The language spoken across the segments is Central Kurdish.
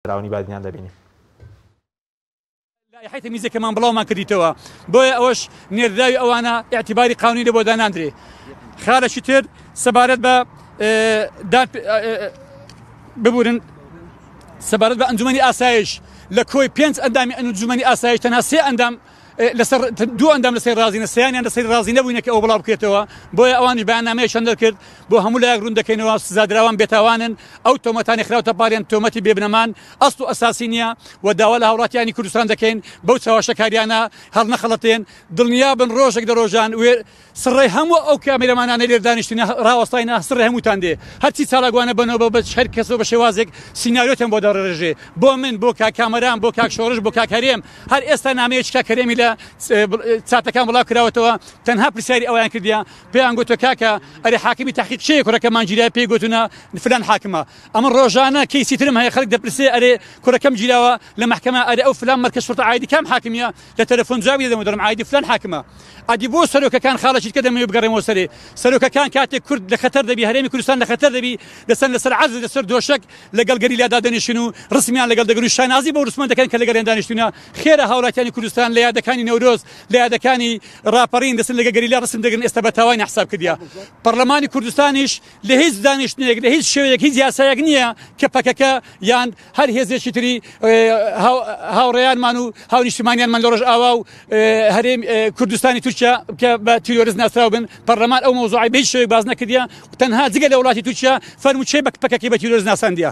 راونی بادینان دەبینیم. لایحەی تەمیزەکەمان بڵاومان کردیتەوە بۆیە ئەوەش نێردراوی ئەوانە ئیعتیباری قانونی لە بۆ داناندرێ. خارەشی تر سەبارەت بە ببورن سەبارەت بە ئەنجومەنی ئاسایش لە کۆی 5 ئەندامی ئەنجومەنی ئاسایش تەنها 3 ئەندام دوو ئەندام لەسەر رازینە سەیانیان لەسەر رازی نەبووینە کە ئەو بڵاو بکرێتەوە بۆیە ئەوانیش بەیاننامەیەکیان دەرکرد بۆ هەموو لایەک ڕوون دەکەینەوە سزادراوان بێتاوانن ئەو تۆمەتانی خراوتە پاریان تۆمەتی بێبنەمان ئەسڵ و ئەساسی نییە و داوا لە هاوڵاتیانی کوردستان دەکەین بەو چاوەشەکاریانە هەڵ نەخەڵەتێن دڵنیابن ڕۆژێک لە ڕۆژان سڕێ هەموو ئەو کامێرەمانانە لێر دانیشتینە ڕاوەستاینە سڕێ هەمووتان دێ هەرچی چالاگوانە بنەوە بە هەر کەسەوە بە شێوازێک سیناریۆتیان بۆ دەڕێژێ بۆ من بۆ کاک کامەران بۆ کاک شۆڕش بۆ کاک هەرێم هەر ئێستا نامەیەکی کاک هەرێمی لە چاتەکان بڵاو کراوەتەوە تەنها پرسیاری ئەویان کردیە پێیان گوتوە کاکە ئەرێ حاکمی تاقیق چێ کوڕەکەمان گیراوە پێی گوتونە فلان حاکمە ئەمە ڕۆژانە کەیسی ترم هەیە خەڵک دەپرسێ ئەرێ کوڕەکەم گیراوە لە محکەمە ئەرێ ئەو فلان مرکز شرطە عایدی کام حاکمیە لە تەلەفۆن جوابی دەدەم دەڵێم عایدی فلان حاکمە ئادی بۆ سەرۆکەکان خاڵەشی کە دەمەوێت بگەڕێمەوە سەرێ سەرۆکەکان کاتێک کورد لە خەتەر دەبی هەرێمی کوردستان لە خەتەر دەبی لەسەر عەرز لەسەر دۆشک لەگەڵ گەریلادا دەنیشن و ڕسمیان لەگەڵ دەگرن و شانازی بۆ ڕسمان دەکەن کە لەگەڵیان دانیشتونە خێرە هاوڵاتیانی کوردستان لە یادەکانی نەورۆز لە یادەکانی ڕاپەڕین دەسن لەگە گەریلا ڕسم دەگرن ئێستا بە تاوانی حساب کردیا پەرلەمانی کوردستانیش لە هیچ دانیشتنێک لە هیچ شێوەیەک هیچ یاسایەک نییە کە پەکەکە یان هەر هێزێکی تری هاوڕێیانمان و هاونیشتمانیانمان لە ڕۆژ ئاوا و هەرێم کوردستانی تورکیا کە بە تیرۆریزم ناسراو بن پەرلەمان ئەو مۆزوعی بە هیچ شێوەیەک باز نەکردیە تەنها جگە لە وڵاتی تورکیا فەرموچێ پەکەکەی بە تیرۆریزم ناساندیە.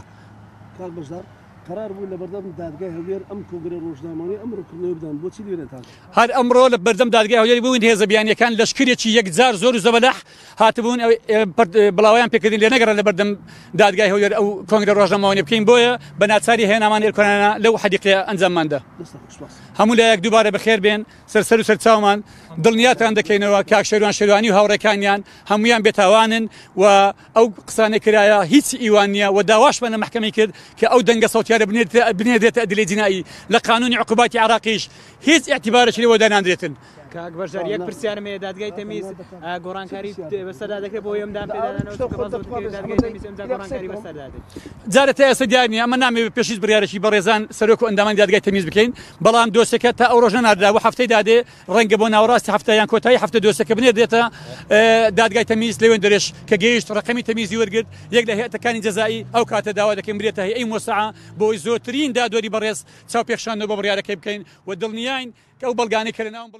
قرار بوو لە بەردەم دادگای هەولێر ئەم کۆنگرە ڕۆژنامەی ئەمڕۆکردنەوە بدەن بۆچی لێرەتان هەر ئەمڕۆ لە بەردەم دادگای هەولێر بووین هێزە بیانیەکان لەشکرێکی یەکجار زۆر و زەبەلەح هاتبوون بڵاویان پێکردین لێ نەگەڕن لە بەردەم دادگای هەولێر ئەو کۆنگرە ڕۆژنامەوانی بکەین بۆیە بە ناچاری هێنامان ئێرکۆنانە لەو حەدیقەیە ئەنجامماندا هەموو لایەک دووبارە بەخێر بێن سەرسەر و سەرچاومان دڵنیاتان دەکەینەوە کاک شێروان شێروانی و هاوڕێکانیان هەمویان بێتاوانن و ئەو قسانەی کرایە هیچ ئیوان نییە و داواش بە محکەمەی کرد کە ئەو دەنگە سەوتیارە بنێدرێتە ئەدلەی جینایی لە قانونی عقوباتی عراقیش هیچ ئیعتیبارێکی لەوە داناندرێتن. کاک بەشدار یەک پرسیارم هەیە دادگای تەمیز گۆڕانکاری بەسەردا دەکرێت بۆ ئەمدان جارە تا ئێستا دیار نییە ئەمە نامەوێت پێشیش بڕیارێکی بەڕێزان سەرۆک و ئەندامان دادگای تەمیز بکەین بەڵام دۆسەکە تا ئەو ڕۆژە نادراوە هەفتەی دادێ ڕەنگە بۆ ناوەڕاستی هەفتەیان کۆتایی هەفتە دۆسەکە بنێدرێتە دادگای تەمیز لەوێن دەرێش کە گەیشت ڕقەمی تەمیزی وەرگرت یەک لە هەیەتەکانی جەزایی ئەو کاتە داوا دەکەین برێتە هەیئەی مۆسەعە بۆی زۆرترین دادوەری بەڕێز چاوپێکشاندنەوە بۆ بڕیارەکەی بکەین و دڵنیاین کە ئەو بەڵگانەی کە لەناوم